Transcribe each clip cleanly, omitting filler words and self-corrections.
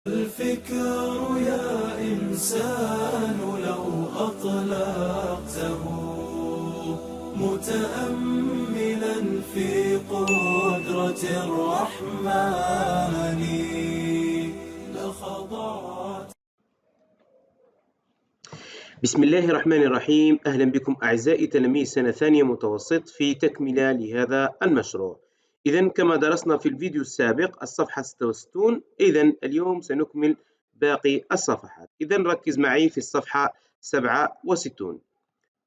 الفكر يا إنسان لو أطلقته متأملا في قدرة الرحمن لخضعت. بسم الله الرحمن الرحيم. أهلا بكم أعزائي تلاميذ سنة ثانية متوسط في تكملة لهذا المشروع. إذا كما درسنا في الفيديو السابق الصفحة 66، إذا اليوم سنكمل باقي الصفحات. إذا ركز معي في الصفحة 67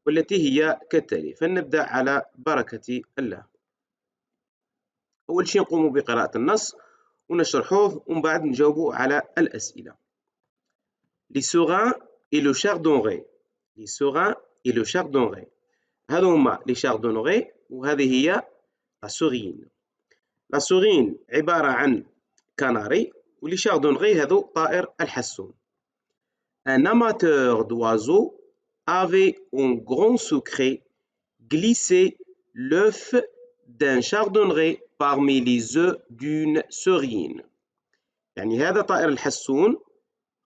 والتي هي كالتالي، فلنبدأ على بركة الله. أول شيء نقوم بقراءة النص ونشرحوه ومن بعد نجاوبوا على الأسئلة. Les serins et le chardonneret. Les serins et le chardonneret. هذو هما les chardonnerets وهذه هي la serine. La serine عبارة عن كناري واللي chardonneret هذو طائر الحسون. Un amateur d'oiseaux avait en grand secret glissé l'œuf d'un chardonneret parmi les œufs d'une serine. يعني هذا طائر الحسون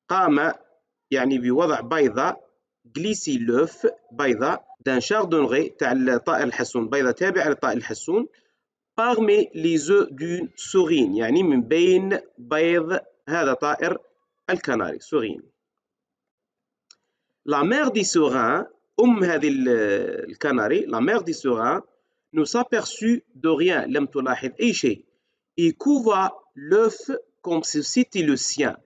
قام بوضع بيضة glissé l'œuf بيضة d'un chardonneret تاع الطائر الحسون، بيضة تابعة للطائر الحسون parmi les œufs d'une serine يعني من بين بيض هذا طائر الكناري serine. La mère des serins هذه الكناري la mère des serins ne s'aperçut de rien لم تلاحظ أي شيء et couva l'œuf comme si c'était le sien.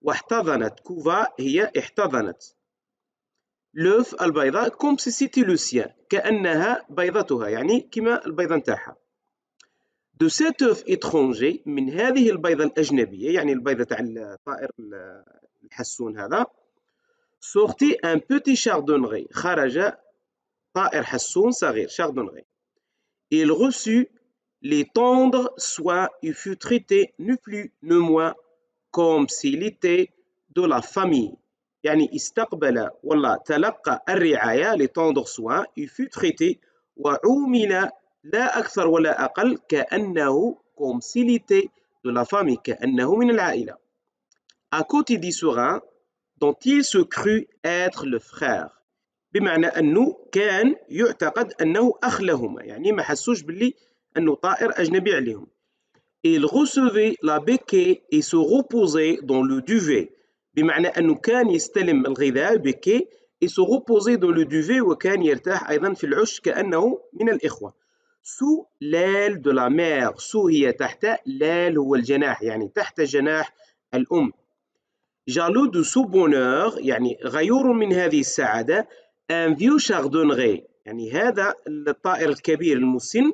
واحتضنت كوفا هي احتضنت لوف البيضة كوم سي سيتي لو سيان كأنها بيضتها يعني كما البيضة نتاعها. دو سيت اوف اترونجي من هذه البيضة الأجنبية يعني البيضة تاع الطائر الحسون هذا سورتي ان بوتي شاردونغي خرج طائر حسون صغير شاردونغي. Il reçut les tendres soins et fut traité ne plus ne moins comme s'il était de la famille. يعني استقبل ولا تلقى الرعاية لتندر سوان il fut traité وعومل لا أكثر ولا أقل كأنه comme s'il était de la famille كأنه من العائلة. À côté des serins dont il se crut être le frère بمعنى أنه كان يعتقد أنه أخ لهما يعني ما حسوش باللي أنه طائر أجنبي عليهم. Il recevait la béquille et se reposait dans le duvet. بمعنى أنه كان يستلم الغذاء béquille et se reposait dans le duvet وكان يرتاح أيضا في العش كأنه من الإخوة. sous l'aile de la mère. sous هي تحت، l'aile هو الجناح يعني تحت جناح الأم. jaloux de ce bonheur يعني غيور من هذه السعادة un vieux chardonneret يعني هذا الطائر الكبير المسن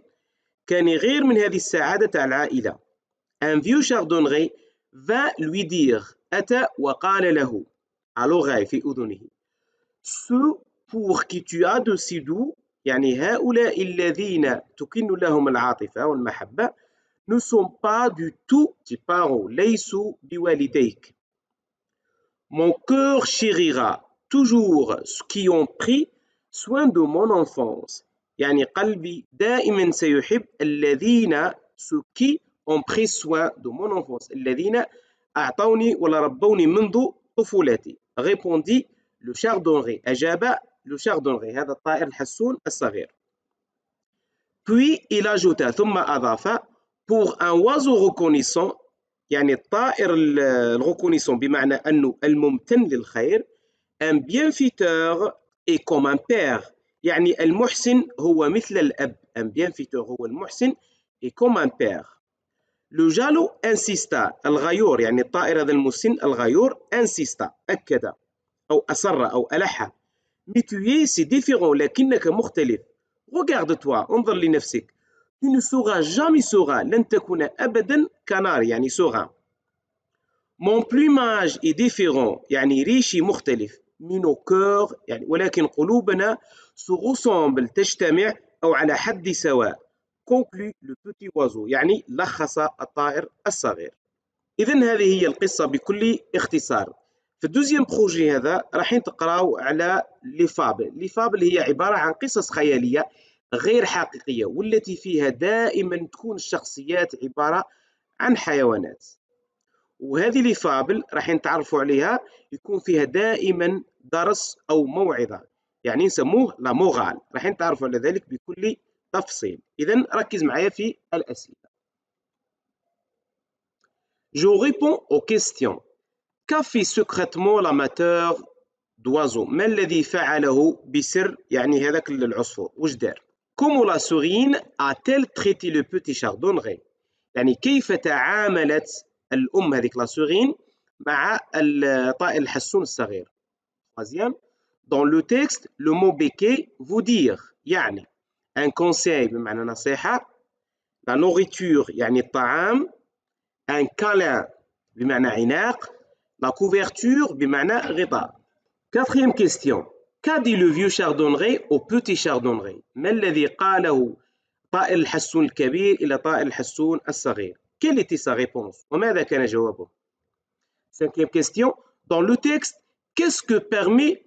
كان يغير من هذه السعادة تاع العائلة. Un vieux chardonneret va lui dire أتى وقال له à l'oreille في أذنه ceux pour qui tu as de si doux يعني هؤلاء الذين تكن لهم العاطفة والمحبة ne sont pas du tout tes parents ليسوا بوالديك. Mon cœur chérira toujours ceux qui ont pris soin de mon enfance يعني قلبي دائما سيحب الذين ceux qui ont pris soin de mon enfance الذين أعطوني ولا ربوني منذ طفولتي. répondit le chardonneret أجاب le chardonneret هذا الطائر الحسون الصغير. puis il ajouta ثم أضاف pour un oiseau reconnaissant يعني الطائر الreconnaissant بمعنى أنه الممتن للخير un bienfaiteur est comme un père يعني المحسن هو مثل الأب. un bienfaiteur هو المحسن et comme un père. Le jaloux insista الغيور يعني الطائر هذا المسن الغيور insista أكد أو أصر أو ألح mais tu es c'est différent لكنك مختلف. regarde-toi انظر لنفسك tu ne seras jamais serein لن تكون أبدا كناري يعني serein. mon plumage est différent يعني ريشي مختلف mais nos cœurs يعني ولكن قلوبنا se ressemble تجتمع أو على حد سواء. conclut le petit oiseau يعني لخص الطائر الصغير. إذن هذه هي القصة بكل اختصار. في الدوزيام بروجي هذا راح تقراو على لي فابل هي عبارة عن قصص خيالية غير حقيقية والتي فيها دائما تكون الشخصيات عبارة عن حيوانات. وهذه لي فابل راح نتعرفوا عليها يكون فيها دائما درس أو موعظة، يعني نسموه لا مورال، راح نتعرفوا على ذلك بكل تفصيل. إذا ركز معايا في الأسئلة. Je réponds aux questions. Qu'a fait secrètement l'amateur d'oiseaux؟ ما الذي فعله بسر؟ يعني هذاك العصفور واش دار؟ Comment la sourine a-t-elle traité le petit chardonneret؟ يعني كيف تعاملت الأم هذيك لا سورين مع الطائر الحسون الصغير. Troisième, dans le texte, le mot béquet veut dire يعني un conseil بمعنى نصيحة، la nourriture يعني الطعام، un câlin بمعنى عناق، la couverture بمعنى غطاء. Quatrième question. Qu'a dit le vieux chardonneret au petit chardonneret؟ ما الذي قاله طائر الحسون الكبير إلى طائر الحسون الصغير؟ Quelle était sa réponse؟ وماذا كان جوابه؟ Cinquième question. Dans le texte, qu'est-ce que permet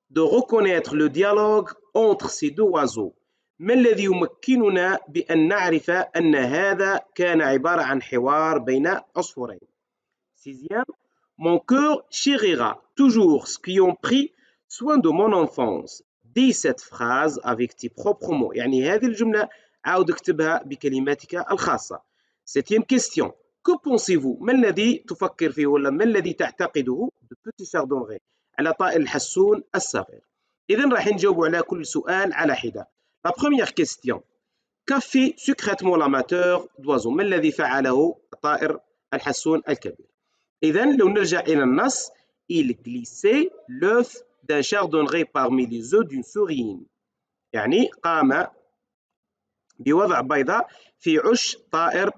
de reconnaître le dialogue entre ces deux oiseaux؟ ما الذي يمكننا بأن نعرف أن هذا كان عبارة عن حوار بين عصفورين؟ Sixième, mon cœur chérira toujours ceux qui ont pris soin de mon enfance. Dis cette phrase avec tes propres mots. يعني هذه الجملة عاود اكتبها بكلماتك الخاصة. Septième question. Que pensez-vous؟ ما الذي تفكر فيه ولا ما الذي تعتقده de petit chardonneret على طائر الحسون الصغير؟ إذا راح نجاوب على كل سؤال على حدة. La première question. Qu'a fait secrètement l'amateur d'oiseaux؟ ما الذي فعله طائر الحسون الكبير؟ إذا لو نرجع إلى النص il glissait l'œuf d'un chardonneret parmi les œufs d'une sourine. يعني قام بوضع بيضة في عش طائر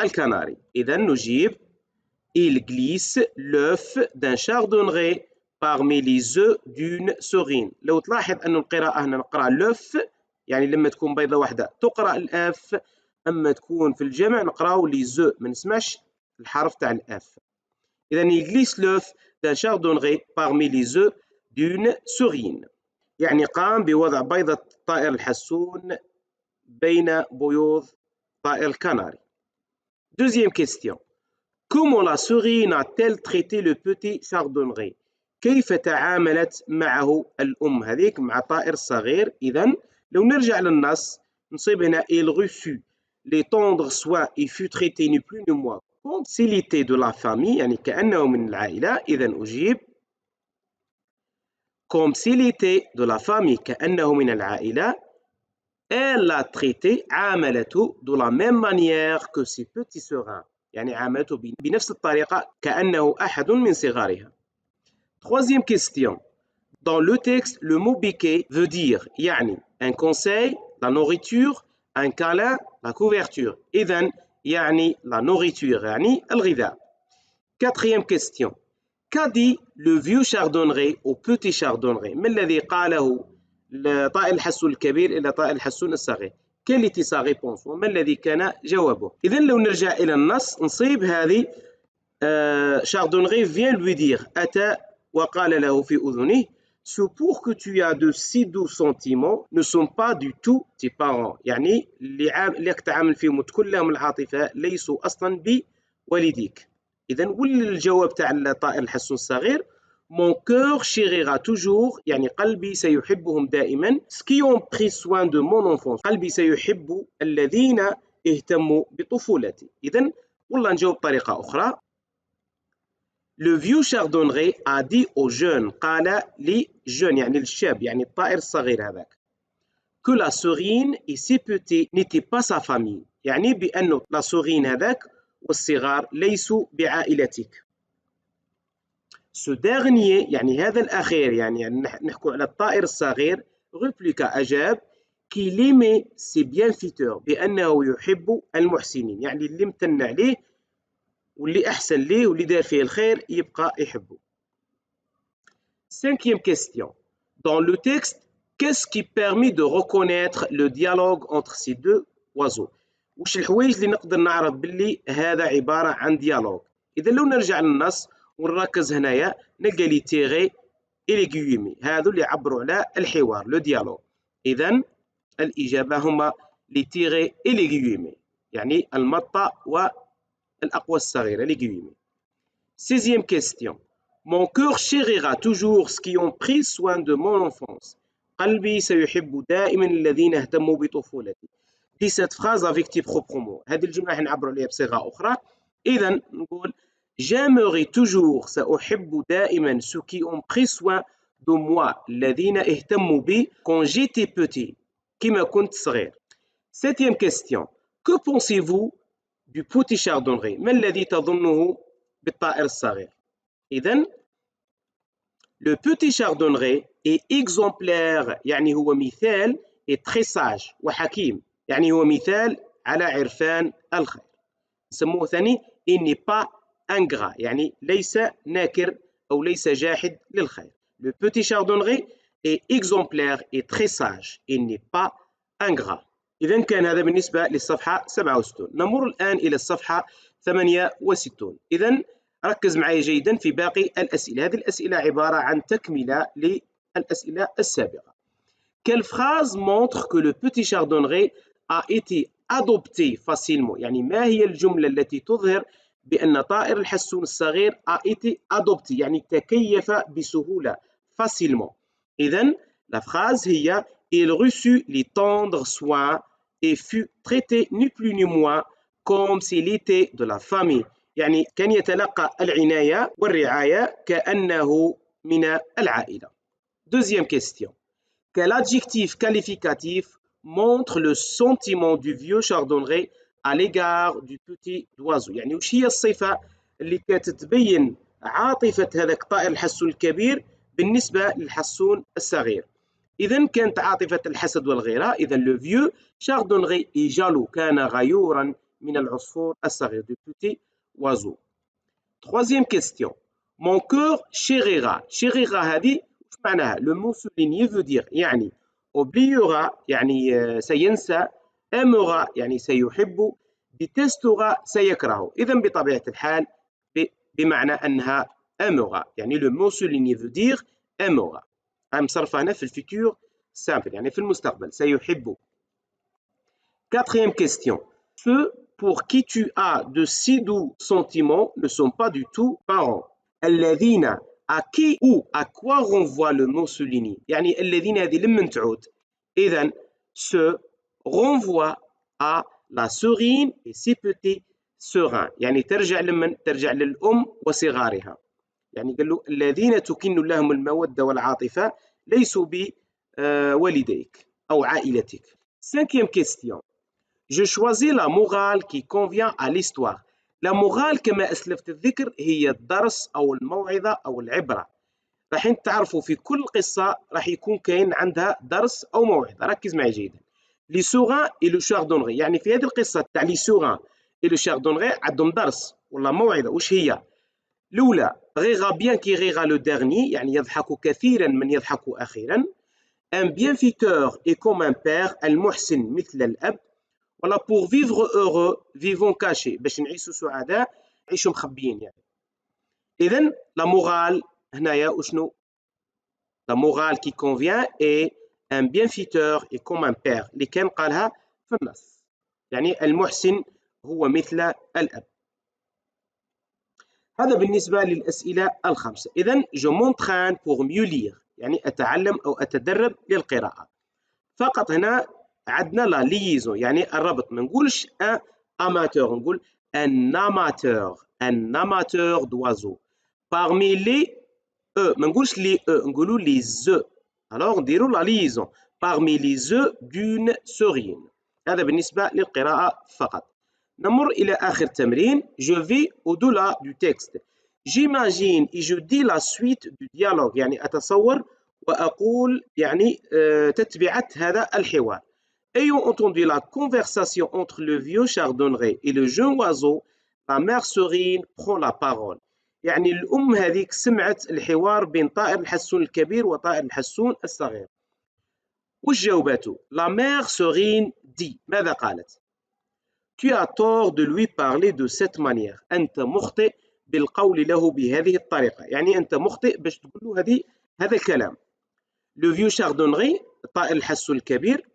الكناري. إذا نجيب il glisse l'œuf d'un chardonneret parmi les œufs d'une sourine. لو تلاحظ أن القراءة هنا نقرأ l'œuf، يعني لما تكون بيضة واحدة تقرأ الأف، أما تكون في الجمع نقرأو les œufs، ما نسمعش الحرف تاع الأف. إذا il glisse l'œuf d'un chardonneret parmi les œufs d'une sourine، يعني قام بوضع بيضة طائر الحسون بين بيوض طائر الكناري. Deuxième question. Comment la sourine a-t-elle traité le petit chardonneret؟ كيف تعاملت معه الأم هذيك مع طائر الصغير؟ إذا لو نرجع للنص نصيب هنا il reçut les tendres soins et fut traité ni plus ni moins comme s'il était de la famille، يعني كأنه من العائلة. إذا أجيب comme s'il était de la famille، كأنه من العائلة. Elle l'a traité، عاملته de la même manière que ses petits sœurs، يعني عاملته بنفس الطريقة كأنه أحد من صغارها. Troisième question. Dans le texte, le mot béquet veut dire يعني un conseil، la nourriture، un câlin، la couverture. إذن يعني la nourriture يعني الغذاء. Quatrième question. Qu'a dit le vieux chardonneret au petit chardonneret؟ ما الذي قاله طائر الحسون الكبير إلى طائر الحسون الصغير؟ Quelle était sa réponse؟ وما الذي كان جوابه؟ إذا لو نرجع إلى النص نصيب هذه chardonneret vient lui dire، أتى وقال له في أذنه ce pour que tu as de si doux sentiments ne sont pas du tout tes parents، يعني اللي تتعامل فيهم وتكون لهم العاطفة ليسوا أصلا بوالديك. إذا والجواب تاع الطائر الحسون الصغير mon cœur chérira toujours، يعني قلبي سيحبهم دائما. ceux qui ont pris soin de mon enfance، قلبي سيحب الذين اهتموا بطفولتي. إذا والله نجاوب بطريقة أخرى. Le vieux chardonneret a dit aux jeunes، قال لجون يعني الشاب يعني الطائر الصغير هذاك، que la sourine et ses petits n'étaient pas sa famille، يعني بأنه la sourine هذاك والصغار ليسوا بعائلتك. Ce dernier يعني هذا الأخير يعني نحكوا على الطائر الصغير répliqua أجاب qu'il aimait ses bienfaiteurs، بأنه يحب المحسنين، يعني اللي امتن عليه واللي أحسن ليه واللي دار فيه الخير يبقى يحبه. Cinquième question. Dans le texte, qu'est-ce qui permet de reconnaître le dialogue entre ces deux oiseaux؟ وش الحوايج اللي نقدر نعرف باللي هذا عبارة عن ديالوج؟ إذا لو نرجع للنص ونركز هنايا نلقى لي تيغي إلي غيومي، هذو اللي يعبروا على الحوار لو ديالوج. إذا الإجابة هما لي تيغي إلي غيومي، يعني المطة والأقوى الصغيرة لي غيومي. Sixième question. Mon cœur chérira toujours ceux qui ont pris soin de mon enfance. قلبي سيحب دائما الذين اهتموا بطفولتي. Dis cette phrase avec tes propres mots. هذه الجملة حنعبروا عليها بصيغة أخرى. إذا نقول j'aimerai toujours سأحب دائما ceux qui ont pris soin de moi الذين اهتموا بي quand j'étais petit كما كنت صغير. Septième question. Que pensez-vous du petit chardonneret؟ ما الذي تظنه بالطائر الصغير؟ إذن le petit chardonneret est exemplaire يعني هو مثال et très sage وحكيم يعني هو مثال على عرفان الخير. نسموه ثاني il n'est pas ingrat يعني ليس ناكر أو ليس جاحد للخير. Le petit chardonneret est exemplaire et très sage il n'est pas ingrat. إذا كان هذا بالنسبة للصفحة 67. نمر الآن إلى الصفحة 68. إذا ركز معي جيدا في باقي الأسئلة. هذه الأسئلة عبارة عن تكملة للأسئلة السابقة. Quelle phrase montre que le petit chardonneret a été adopté facilement؟ يعني ما هي الجملة التي تظهر بأن طائر الحسون الصغير a été adopté يعني تكيف بسهولة facilement. إذن la phrase هي il reçut les tendres soins et fut traité ni plus ni moins comme s'il était de la famille. يعني كان يتلقى العناية والرعاية كأنه من العائلة. Deuxième question. Quel adjectif qualificatif montre le sentiment du vieux chardonneret à l'égard du petit oiseau؟ يعني وش هي الصفة اللي كتبين عاطفة هذاك الطائر الحسون الكبير بالنسبة للحسون الصغير؟ إذا كانت عاطفة الحسد والغيرة. إذا le vieux chardonneret est jaloux كان غيورا من العصفور الصغير du petit oiseau. Troisième question. Mon cœur chérira. chérira هذه وش معناها؟ le mot souligné veut dire يعني oubliera يعني سينسى aimera يعني سيحب détestera سيكره. إذا بطبيعة الحال بمعنى أنها aimera يعني le mot souligné veut dire aimera. مصرفة هنا في الفيتور simple يعني في المستقبل سيحب. Quatrième question. Ceux pour qui tu as de si doux sentiments ne sont pas du tout parents. الذين à qui ou à quoi renvoie le mot souligné؟ يعني الذين هذه لمن تعود. إذن ce renvoie à la sœurine et ses petits sœurs يعني ترجع لمن؟ ترجع للأم وصغارها. يعني قال له الذين تكن لهم المودة والعاطفة ليسوا بوالديك أو عائلتك. Cinquième question. Je choisis la morale qui convient à l'histoire. La morale كما أسلفت الذكر هي الدرس أو الموعظة أو العبرة. راح تعرفوا في كل قصة راح يكون كاين عندها درس أو موعظة. ركز معي جيدا. لي سوغان et le chardonneret يعني في هذه القصة تاع لي سوغان et le chardonneret عندهم درس ولا موعظة. وش هي؟ الأولى rira bien qui rira le dernier يعني يضحك كثيرا من يضحك أخيرا. Un bienfaiteur est comme un père المحسن مثل الأب. ولا pour vivre heureux vivons cachés باش نعيشوا سعداء نعيشوا مخبيين يعني. إذن la morale هنايا وشنو؟ la morale qui convient est un bienfaiteur est comme un père اللي كان قالها في النص يعني المحسن هو مثل الأب. هذا بالنسبة للأسئلة الخمسة. إذن je m'entraîne pour mieux lire يعني أتعلم أو أتدرب للقراءة. فقط هنا عندنا لا ليزون يعني الربط. ما نقولش ان اماتور نقول ان اماتور دوازو. parmi les ما نقولش لي نقولوا لي زو. alors نديروا لا ليزون parmi les œufs d'une سوريين. هذا بالنسبة للقراءة فقط. نمر إلى آخر تمرين. je vais au-delà du texte. j'imagine et je dis la suite du dialogue يعني أتصور وأقول يعني تتبعة هذا الحوار. Ayant entendu la conversation entre le vieux chardonneret et le jeune oiseau, la mère Serine prend la parole. يعني الأم هذيك سمعت الحوار بين طائر الحسون الكبير وطائر الحسون الصغير. وش جاوبته؟ La mère Serine dit. ماذا قالت؟ Tu as tort de lui parler de cette manière. أنت مخطئ بالقول له بهذه الطريقة. يعني أنت مخطئ باش تقول له هذا الكلام. Le vieux chardonneret, طائر الحسون الكبير.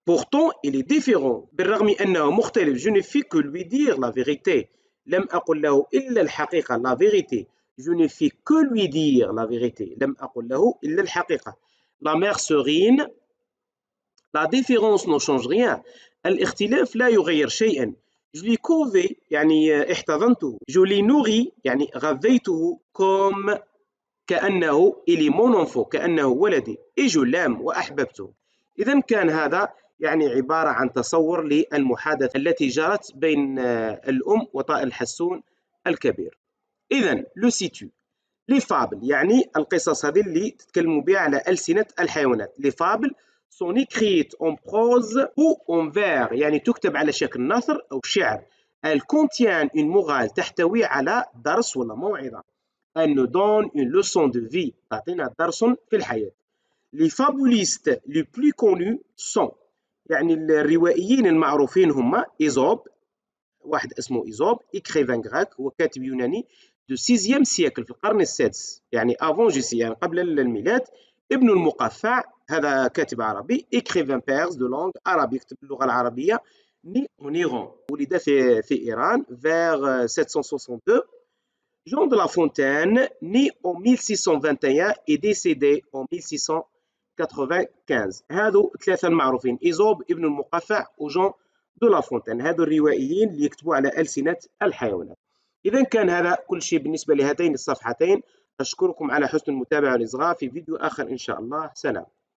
Pourtant, il est différent. بالرغم أنه مختلف. Je ne fais que lui dire la vérité. لم أقل له إلا الحقيقة la vérité. Je ne fais que lui dire la vérité. لم أقل له إلا الحقيقة. La mère Serine, la différence ne change rien. الاختلاف لا يغير شيئا. Je l'ai couvé يعني احتضنته. Je l'ai nourri يعني غذيته comme كأنه il est mon enfant كأنه ولدي. Et je l'aime وأحببته. إذا كان هذا يعني عبارة عن تصور للمحادثة التي جرت بين الأم وطائر الحسون الكبير. إذا لو سيتو لي فابل يعني القصص هذه اللي تتكلموا بها على ألسنة الحيوانات. لي فابل sont écrites en prose ou en vers يعني تكتب على شكل نثر أو شعر. Elle contient une morale تحتوي على درس ولا موعظة. Elle nous donne une leçon de vie تعطينا درس في الحياة. Les fabulistes les plus connus sont يعني الروائيين المعروفين هما إيزوب، واحد اسمه إيزوب إكريفان غراك، هو كاتب يوناني دو 6e سيكل في القرن السادس يعني افون جيسي يعني قبل الميلاد. ابن المقفع هذا كاتب عربي. إكريفان بيرز دو لونغ عربي يكتب باللغة العربية. ني اون إيران ولد في إيران vers 762. Jean de La Fontaine, né en 1621 et décédé en 1695. هادو ثلاثة معروفين إيزوب ابن المقفع وجون دو لا فونتين. هادو الروائيين اللي يكتبوا على ألسنة الحيوانات. إذا كان هذا كل شيء بالنسبة لهاتين الصفحتين. أشكركم على حسن المتابعة والإصغاء. في فيديو آخر إن شاء الله. سلام.